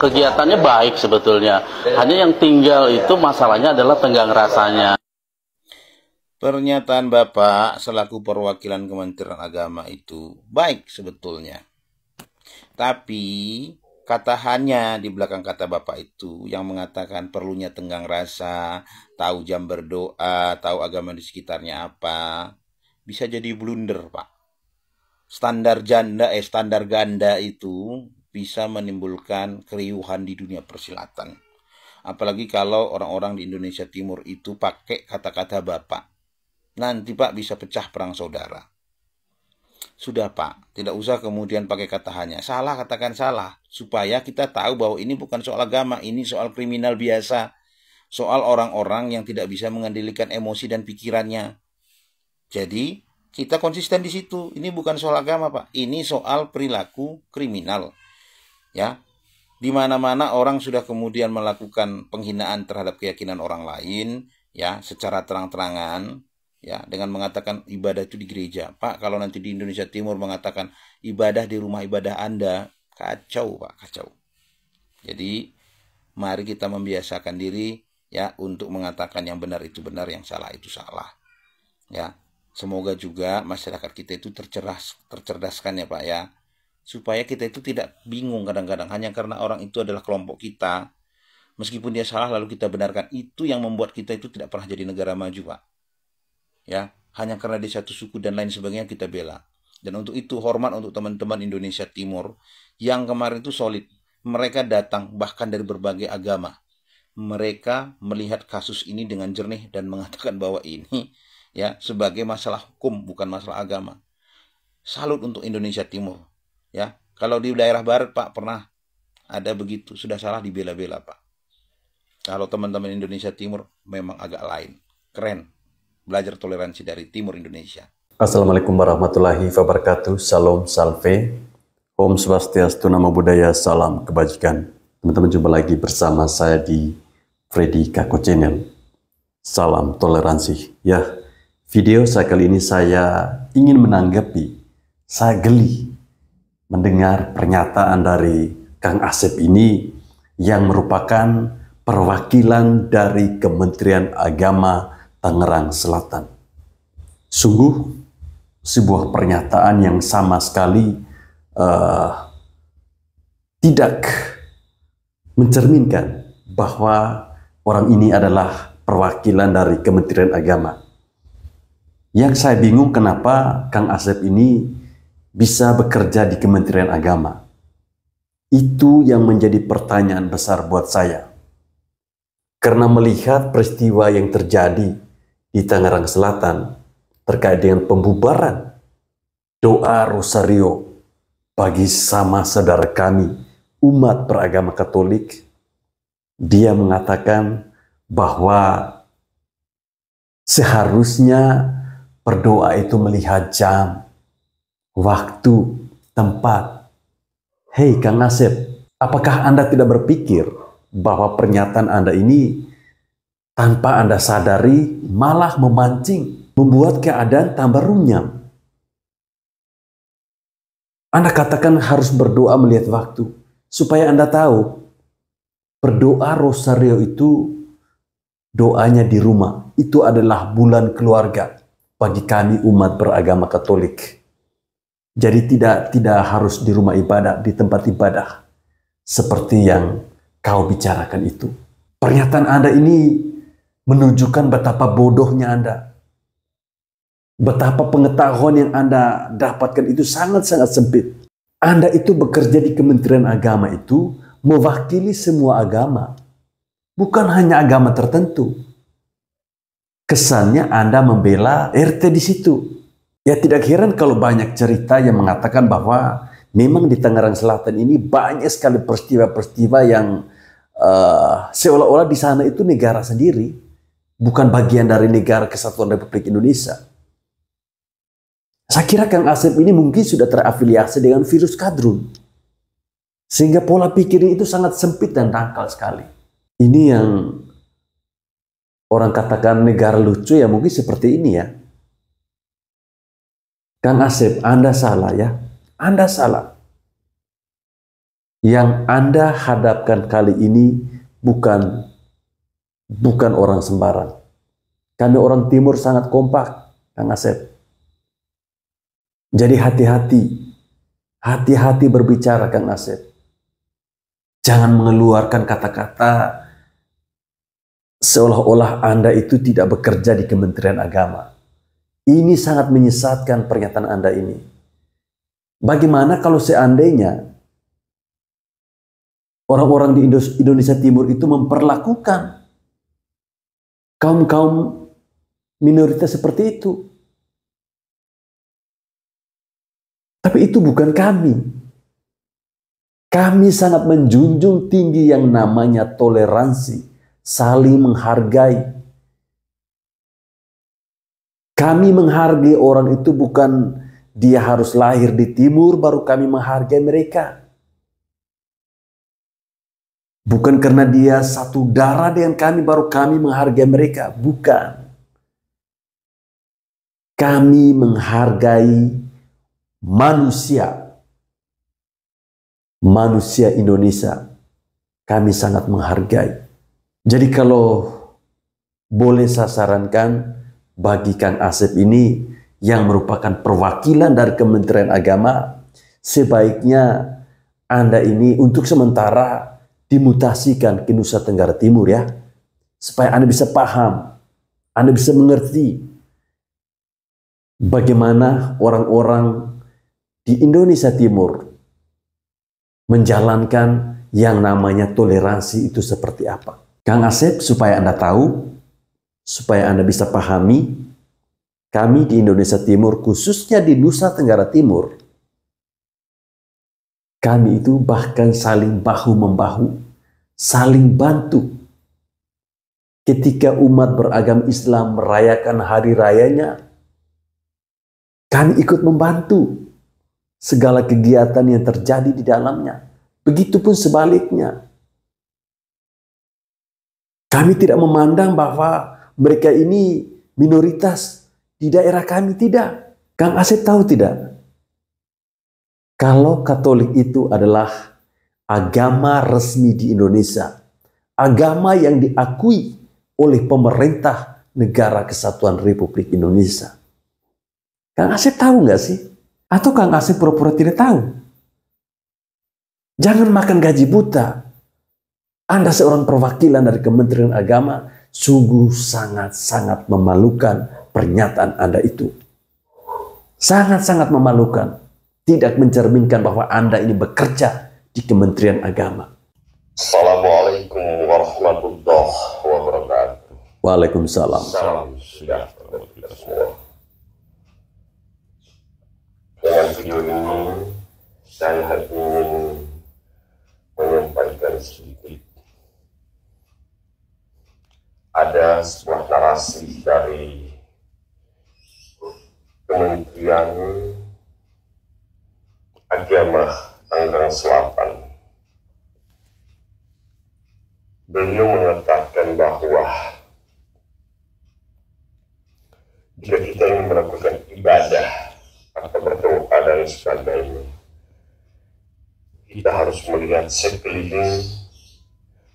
Kegiatannya baik sebetulnya. Hanya yang tinggal itu masalahnya adalah tenggang rasanya. Pernyataan Bapak selaku perwakilan Kementerian Agama itu baik sebetulnya. Tapi kata hanya di belakang kata Bapak itu yang mengatakan perlunya tenggang rasa, tahu jam berdoa, tahu agama di sekitarnya apa, bisa jadi blunder, Pak. Standar ganda itu bisa menimbulkan keriuhan di dunia persilatan. Apalagi kalau orang-orang di Indonesia Timur itu pakai kata-kata Bapak. Nanti Pak bisa pecah perang saudara. Sudah Pak, tidak usah kemudian pakai kata hanya. Salah, katakan salah. Supaya kita tahu bahwa ini bukan soal agama, ini soal kriminal biasa. Soal orang-orang yang tidak bisa mengendalikan emosi dan pikirannya. Jadi, kita konsisten di situ. Ini bukan soal agama Pak, ini soal perilaku kriminal. Ya, di mana-mana orang sudah kemudian melakukan penghinaan terhadap keyakinan orang lain, ya, secara terang-terangan. Ya, dengan mengatakan ibadah itu di gereja. Pak, kalau nanti di Indonesia Timur mengatakan ibadah di rumah ibadah Anda, kacau Pak, kacau. Jadi, mari kita membiasakan diri ya untuk mengatakan yang benar itu benar, yang salah itu salah. Ya, semoga juga masyarakat kita itu tercerdaskan ya Pak ya. Supaya kita itu tidak bingung kadang-kadang hanya karena orang itu adalah kelompok kita. Meskipun dia salah lalu kita benarkan, itu yang membuat kita itu tidak pernah jadi negara maju Pak. Ya, hanya karena di satu suku dan lain sebagainya kita bela. Dan untuk itu hormat untuk teman-teman Indonesia Timur yang kemarin itu solid. Mereka datang bahkan dari berbagai agama. Mereka melihat kasus ini dengan jernih dan mengatakan bahwa ini ya sebagai masalah hukum bukan masalah agama. Salut untuk Indonesia Timur. Ya, kalau di daerah barat Pak pernah ada begitu, sudah salah dibela-bela Pak. Kalau teman-teman Indonesia Timur memang agak lain. Keren. Belajar toleransi dari Timur Indonesia. Assalamualaikum warahmatullahi wabarakatuh. Salam salve. Om Swastiastu, Namo Buddhaya, salam kebajikan. Teman-teman, jumpa lagi bersama saya di Freddy Kako Channel. Salam toleransi. Ya, video saya kali ini saya ingin menanggapi, saya geli mendengar pernyataan dari Kang Asep ini yang merupakan perwakilan dari Kementerian Agama Tangerang Selatan. Sungguh sebuah pernyataan yang sama sekali tidak mencerminkan bahwa orang ini adalah perwakilan dari Kementerian Agama. Yang saya bingung kenapa Kang Asep ini bisa bekerja di Kementerian Agama. Itu yang menjadi pertanyaan besar buat saya. Karena melihat peristiwa yang terjadi di Tangerang Selatan terkait dengan pembubaran doa Rosario bagi sama saudara kami umat beragama Katolik, dia mengatakan bahwa seharusnya berdoa itu melihat jam, waktu, tempat. Hei Kang Asep, apakah Anda tidak berpikir bahwa pernyataan Anda ini tanpa Anda sadari malah memancing, membuat keadaan tambah runyam? Anda katakan harus berdoa melihat waktu, supaya Anda tahu, berdoa Rosario itu doanya di rumah. Itu adalah bulan keluarga bagi kami umat beragama Katolik. Jadi tidak harus di rumah ibadah, di tempat ibadah. Seperti yang kau bicarakan itu. Pernyataan Anda ini menunjukkan betapa bodohnya Anda. Betapa pengetahuan yang Anda dapatkan itu sangat-sangat sempit. Anda itu bekerja di Kementerian Agama itu mewakili semua agama. Bukan hanya agama tertentu. Kesannya Anda membela RT di situ. Ya tidak heran kalau banyak cerita yang mengatakan bahwa memang di Tangerang Selatan ini banyak sekali peristiwa-peristiwa yang seolah-olah di sana itu negara sendiri. Bukan bagian dari negara Kesatuan Republik Indonesia. Saya kira Kang Asep ini mungkin sudah terafiliasi dengan virus kadrun. Sehingga pola pikirnya itu sangat sempit dan dangkal sekali. Ini yang orang katakan negara lucu ya mungkin seperti ini ya. Kang Asep, Anda salah ya. Anda salah. Yang Anda hadapkan kali ini bukan orang sembarang. Kami orang Timur sangat kompak, Kang Asep. Jadi hati-hati berbicara, Kang Asep. Jangan mengeluarkan kata-kata seolah-olah Anda itu tidak bekerja di Kementerian Agama. Ini sangat menyesatkan pernyataan Anda ini. Bagaimana kalau seandainya orang-orang di Indonesia Timur itu memperlakukan kaum-kaum minoritas seperti itu? Tapi itu bukan kami. Kami sangat menjunjung tinggi yang namanya toleransi, saling menghargai. Kami menghargai orang itu bukan dia harus lahir di timur baru kami menghargai mereka. Bukan karena dia satu darah dengan kami baru kami menghargai mereka. Bukan. Kami menghargai manusia. Manusia Indonesia. Kami sangat menghargai. Jadi kalau boleh saya sarankan bagi Kang Asep ini yang merupakan perwakilan dari Kementerian Agama, sebaiknya Anda ini untuk sementara dimutasikan ke Nusa Tenggara Timur ya. Supaya Anda bisa paham, Anda bisa mengerti bagaimana orang-orang di Indonesia Timur menjalankan yang namanya toleransi itu seperti apa. Kang Asep, supaya Anda tahu, supaya Anda bisa pahami, kami di Indonesia Timur, khususnya di Nusa Tenggara Timur, kami itu bahkan saling bahu-membahu, saling bantu. Ketika umat beragama Islam merayakan hari rayanya, kami ikut membantu segala kegiatan yang terjadi di dalamnya. Begitupun sebaliknya. Kami tidak memandang bahwa mereka ini minoritas di daerah kami, tidak. Kang Asep tahu tidak? Kalau Katolik itu adalah agama resmi di Indonesia, agama yang diakui oleh pemerintah Negara Kesatuan Republik Indonesia. Kang Asep tahu nggak sih? Atau Kang Asep pura-pura tidak tahu? Jangan makan gaji buta. Anda seorang perwakilan dari Kementerian Agama, sungguh sangat-sangat memalukan pernyataan Anda itu. Sangat-sangat memalukan. Tidak mencerminkan bahwa Anda ini bekerja di Kementerian Agama. Assalamualaikum warahmatullahi wabarakatuh. Waalaikumsalam. Salam sejahtera bagi kita semua. Dengan video ini, saya ingin menyampaikan sedikit. Ada sebuah narasi dari Kementerian Agama Tangerang Selatan. Beliau mengatakan bahwa jika kita ingin melakukan ibadah atau berdoa dan sebagainya, kita harus melihat sekeliling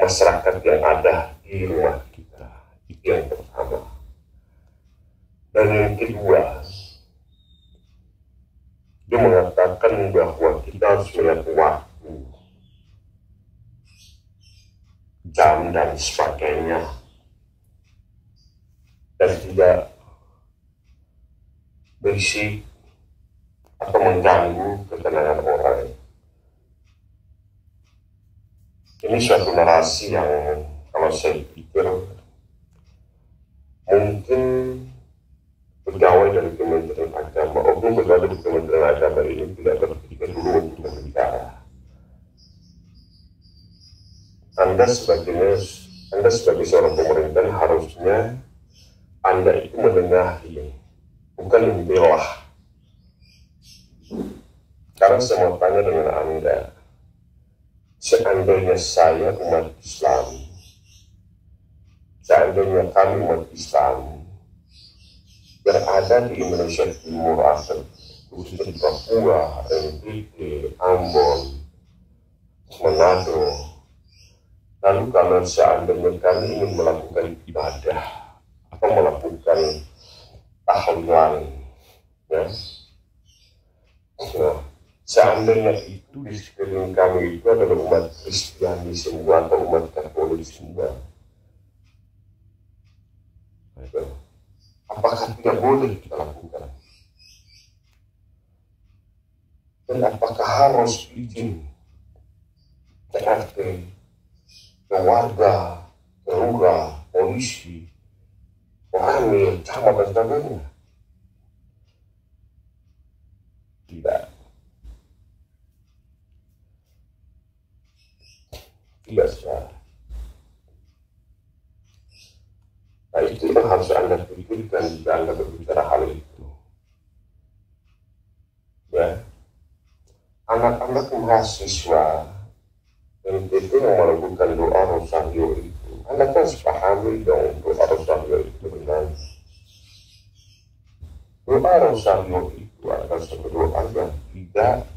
masyarakat yang ada di rumah kita. Itu yang pertama. Dan yang kedua, dia mengatakan bahwa kita harus melihat waktu, jam dan sebagainya, dan tidak berisik atau mengganggu ketenangan orang. Ini suatu narasi yang kalau saya pikir mungkin pegawai dari Kementerian Agama, oknum pegawai dari Kementerian Agama ini tidak berpikir dulu untuk berbicara. Anda sebagai seorang pemerintah harusnya Anda itu menengahi, bukan membelah. Karena saya mau tanya dengan Anda, seandainya saya umat Islam, seandainya kami umat Islam berada di Indonesia Timur atau khususnya di Papua, NTT, Ambon, Manado. Lalu kalau seandainya kami ingin melakukan ibadah atau melakukan tahlilan, ya, nah, seandainya itu di sekeliling kami itu adalah umat Kristiani semua atau umat Katolik semua, apakah tidak boleh kita lakukan? Dan apakah harus izin RT, warga, lurah, polisi, Ramil, camat dan sebagainya? Tidak. Tidak salah. Nah, itu yang harus Anda pikirkan jika Anda berbicara hal itu. Ya, anak-anak mahasiswa NTT yang melakukan doa rosario itu, Anda kan sepahami dong doa rosario itu benar. Doa rosario itu adalah satu doa yang tidak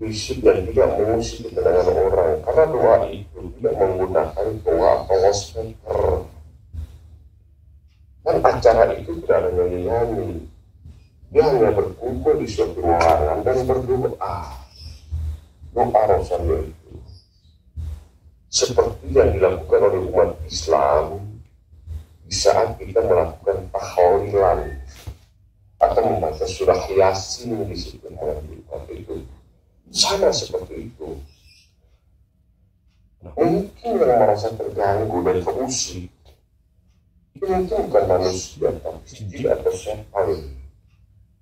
bisik dan tidak mengusik ketenangan orang, karena doa itu tidak menggunakan doa atau speaker. Dan acara itu tidak ada nyanyi-nyanyi, dia hanya berkumpul di suatu ruangan dan berdoa. Doa rosario itu seperti yang dilakukan oleh umat Islam di saat kita melakukan tahlilan atau membaca surah Yasin di situ itu. Sama seperti itu. Mungkin yang merasa terganggu dan terusik itu mungkin bukan manusia, tapi jin atau setan.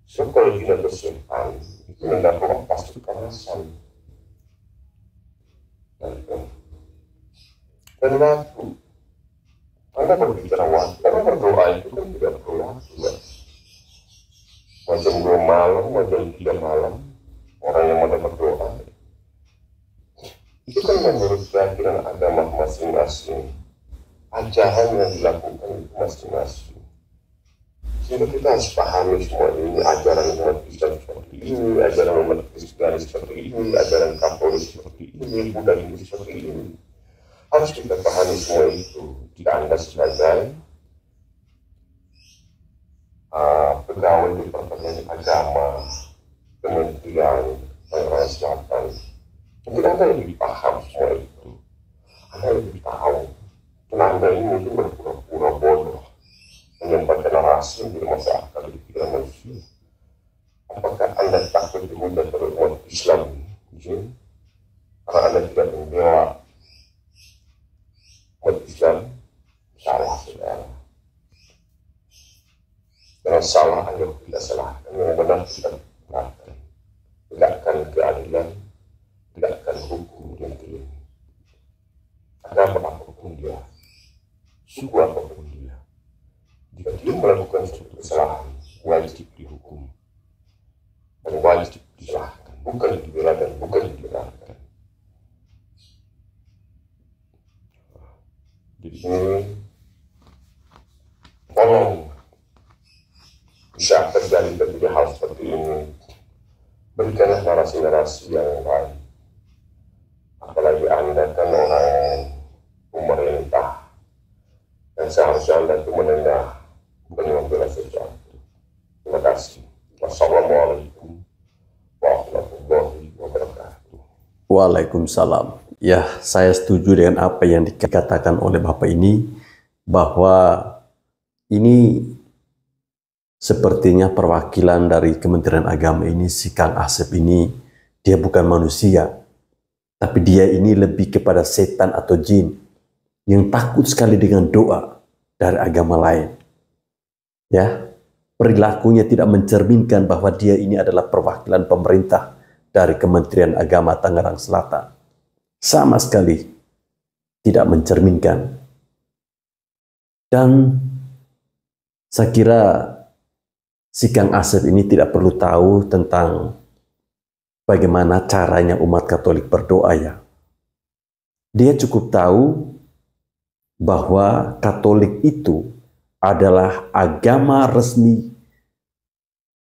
So, kalau jin atau setan itu mendapat pasti kekerasan. Dan waktu Anda berbicara waktu, karena berdoa itu kan tidak perlu waktu, ya. Macam 2 malam, macam 3 malam, orang yang mau berdoa itu kan menurut keyakinan agama masing-masing, ajaran yang dilakukan itu masing-masing. Sehingga kita harus pahami semua ini, ajaran umat Islam seperti ini, ajaran umat Kristen seperti ini, ajaran Katolik seperti ini, Buddha seperti ini. Harus kita pahami semua itu. Jika Anda sebagai pegawai Departemen Agama Kementerian Tangerang Selatan, mungkin Anda lebih paham semua itu. Anda lebih tahu. Dan Anda ini mungkin berpura-pura bodoh menyampaikan narasi di masyarakat di pikiran manusia. Apakah Anda takut dihujat oleh umat Islam? Karena Anda tidak membela umat Islam? Salah, saudara. Dengan salah Anda tidak salah, yang benar tidak benarkan. Tegakkan keadilan, tegakkan hukum yang terima. Agama apapun dia, suku apapun dia, jika dia melakukan suatu kesalahan, wajib dihukum dan wajib disalahkan, bukan dibela dan bukan dibenarkan. Jadi tolong, bisa terjadi hal seperti ini, berikanlah narasi-narasi yang baik. Apalagi Anda kan orang pemerintah, dan seharusnya Anda itu mendengar, bukan membela sesuatu. Terima kasih. Wassalamualaikum warahmatullahi wabarakatuh. Waalaikumsalam. Ya, saya setuju dengan apa yang dikatakan oleh Bapak ini, bahwa ini sepertinya perwakilan dari Kementerian Agama ini, si Kang Asep ini, dia bukan manusia, tapi dia ini lebih kepada setan atau jin yang takut sekali dengan doa dari agama lain. Ya, perilakunya tidak mencerminkan bahwa dia ini adalah perwakilan pemerintah dari Kementerian Agama Tangerang Selatan. Sama sekali tidak mencerminkan. Dan saya kira si Kang Asep ini tidak perlu tahu tentang bagaimana caranya umat Katolik berdoa, ya. Dia cukup tahu bahwa Katolik itu adalah agama resmi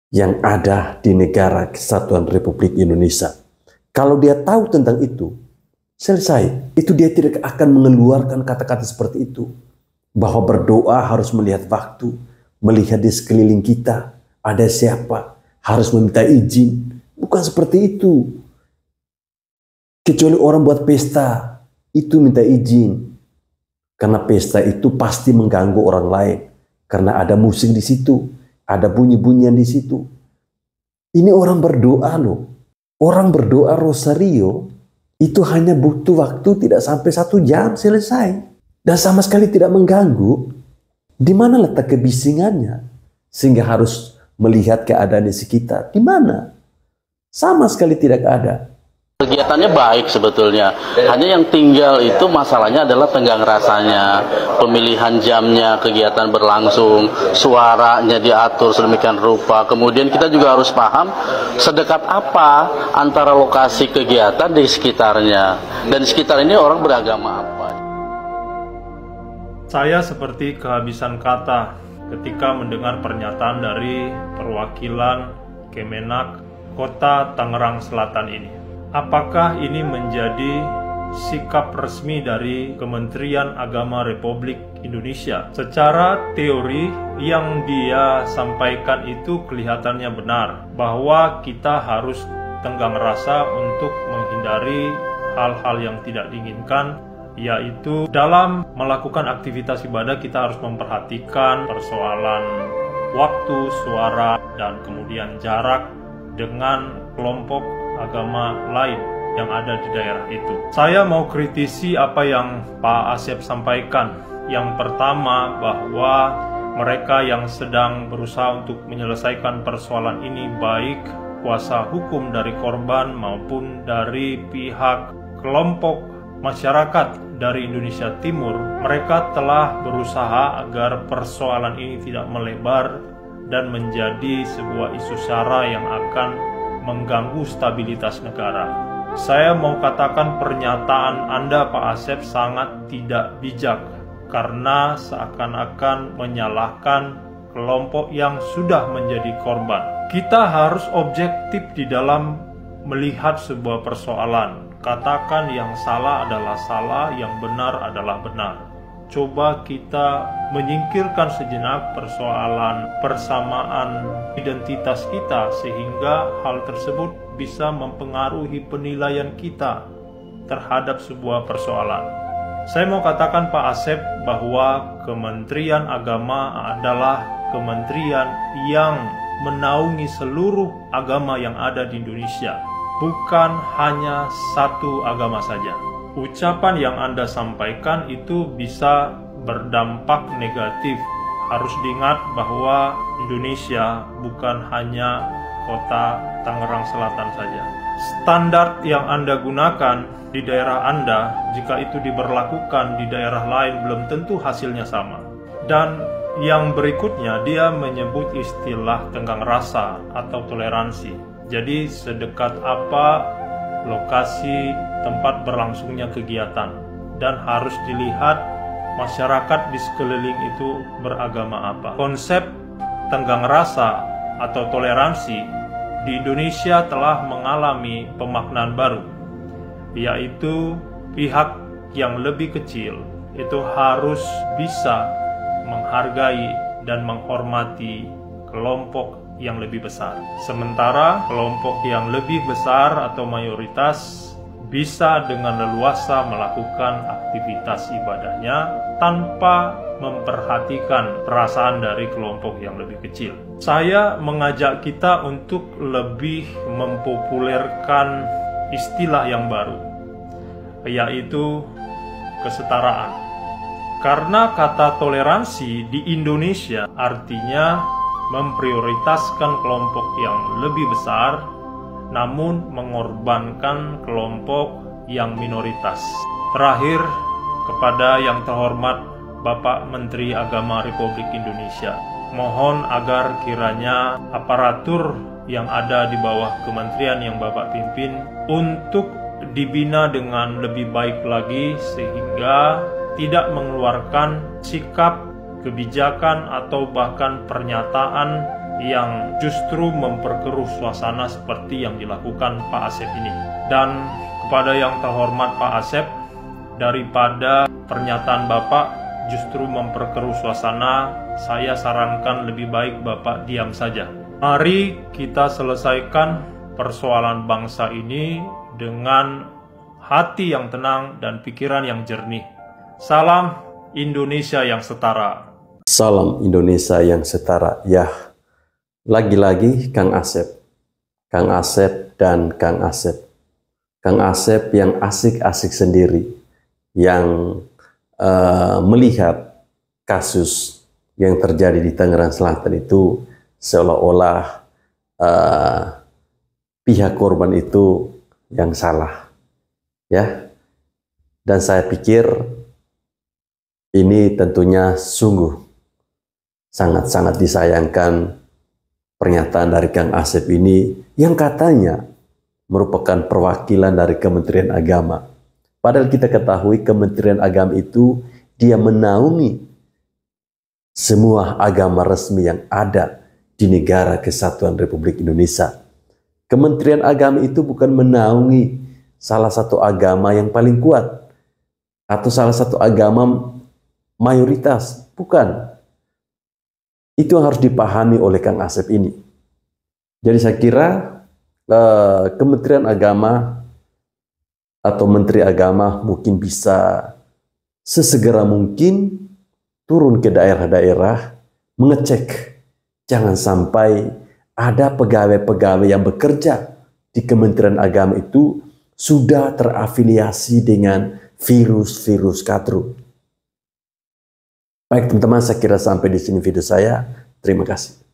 yang ada di negara Kesatuan Republik Indonesia. Kalau dia tahu tentang itu, selesai. Itu dia tidak akan mengeluarkan kata-kata seperti itu. Bahwa berdoa harus melihat waktu, melihat di sekeliling kita, ada siapa, harus meminta izin. Bukan seperti itu. Kecuali orang buat pesta, itu minta izin. Karena pesta itu pasti mengganggu orang lain. Karena ada musik di situ, ada bunyi-bunyian di situ. Ini orang berdoa loh. Orang berdoa rosario itu hanya butuh waktu tidak sampai 1 jam selesai. Dan sama sekali tidak mengganggu. Di mana letak kebisingannya? Sehingga harus melihat keadaan di sekitar. Di mana? Sama sekali tidak ada. Kegiatannya baik sebetulnya, hanya yang tinggal itu masalahnya adalah tenggang rasanya, pemilihan jamnya, kegiatan berlangsung, suaranya diatur sedemikian rupa. Kemudian kita juga harus paham sedekat apa antara lokasi kegiatan di sekitarnya, dan di sekitar ini orang beragama apa. Saya seperti kehabisan kata ketika mendengar pernyataan dari perwakilan Kemenak Kota Tangerang Selatan ini. Apakah ini menjadi sikap resmi dari Kementerian Agama Republik Indonesia? Secara teori yang dia sampaikan itu kelihatannya benar, bahwa kita harus tenggang rasa untuk menghindari hal-hal yang tidak diinginkan, yaitu dalam melakukan aktivitas ibadah kita harus memperhatikan persoalan waktu, suara, dan kemudian jarak dengan kelompok agama lain yang ada di daerah itu. Saya mau kritisi apa yang Pak Asep sampaikan. Yang pertama, bahwa mereka yang sedang berusaha untuk menyelesaikan persoalan ini, baik kuasa hukum dari korban maupun dari pihak kelompok masyarakat dari Indonesia Timur, mereka telah berusaha agar persoalan ini tidak melebar dan menjadi sebuah isu sara yang akan mengganggu stabilitas negara. Saya mau katakan pernyataan Anda, Pak Asep, sangat tidak bijak karena seakan-akan menyalahkan kelompok yang sudah menjadi korban. Kita harus objektif di dalam melihat sebuah persoalan. Katakan yang salah adalah salah, yang benar adalah benar. Coba kita menyingkirkan sejenak persoalan persamaan identitas kita, sehingga hal tersebut bisa mempengaruhi penilaian kita terhadap sebuah persoalan. Saya mau katakan, Pak Asep, bahwa Kementerian Agama adalah kementerian yang menaungi seluruh agama yang ada di Indonesia, bukan hanya satu agama saja. Ucapan yang Anda sampaikan itu bisa berdampak negatif. Harus diingat bahwa Indonesia bukan hanya kota Tangerang Selatan saja. Standar yang Anda gunakan di daerah Anda, jika itu diberlakukan di daerah lain, belum tentu hasilnya sama. Dan yang berikutnya, dia menyebut istilah tenggang rasa atau toleransi. Jadi sedekat apa lokasi tempat berlangsungnya kegiatan, dan harus dilihat masyarakat di sekeliling itu beragama apa. Konsep tenggang rasa atau toleransi di Indonesia telah mengalami pemaknaan baru, yaitu pihak yang lebih kecil itu harus bisa menghargai dan menghormati kelompok yang lebih besar. Sementara kelompok yang lebih besar atau mayoritas bisa dengan leluasa melakukan aktivitas ibadahnya tanpa memperhatikan perasaan dari kelompok yang lebih kecil. Saya mengajak kita untuk lebih mempopulerkan istilah yang baru, yaitu kesetaraan. Karena kata toleransi di Indonesia artinya memprioritaskan kelompok yang lebih besar, namun mengorbankan kelompok yang minoritas. Terakhir, kepada yang terhormat Bapak Menteri Agama Republik Indonesia, mohon agar kiranya aparatur yang ada di bawah kementerian yang Bapak pimpin untuk dibina dengan lebih baik lagi, sehingga tidak mengeluarkan sikap, kebijakan, atau bahkan pernyataan yang justru memperkeruh suasana seperti yang dilakukan Pak Asep ini. Dan kepada yang terhormat Pak Asep, daripada pernyataan Bapak justru memperkeruh suasana, saya sarankan lebih baik Bapak diam saja. Mari kita selesaikan persoalan bangsa ini dengan hati yang tenang dan pikiran yang jernih. Salam Indonesia yang setara. Salam Indonesia yang setara. Ya, lagi-lagi Kang Asep dan Kang Asep. Kang Asep yang asik-asik sendiri, yang melihat kasus yang terjadi di Tangerang Selatan itu seolah-olah pihak korban itu yang salah, ya. Dan saya pikir ini tentunya sungguh sangat-sangat disayangkan pernyataan dari Kang Asep ini yang katanya merupakan perwakilan dari Kementerian Agama. Padahal kita ketahui Kementerian Agama itu dia menaungi semua agama resmi yang ada di negara Kesatuan Republik Indonesia. Kementerian Agama itu bukan menaungi salah satu agama yang paling kuat atau salah satu agama mayoritas, bukan. Itu yang harus dipahami oleh Kang Asep ini. Jadi saya kira Kementerian Agama atau Menteri Agama mungkin bisa sesegera mungkin turun ke daerah-daerah mengecek. Jangan sampai ada pegawai-pegawai yang bekerja di Kementerian Agama itu sudah terafiliasi dengan virus-virus katru. Baik teman-teman, saya kira sampai di sini video saya. Terima kasih.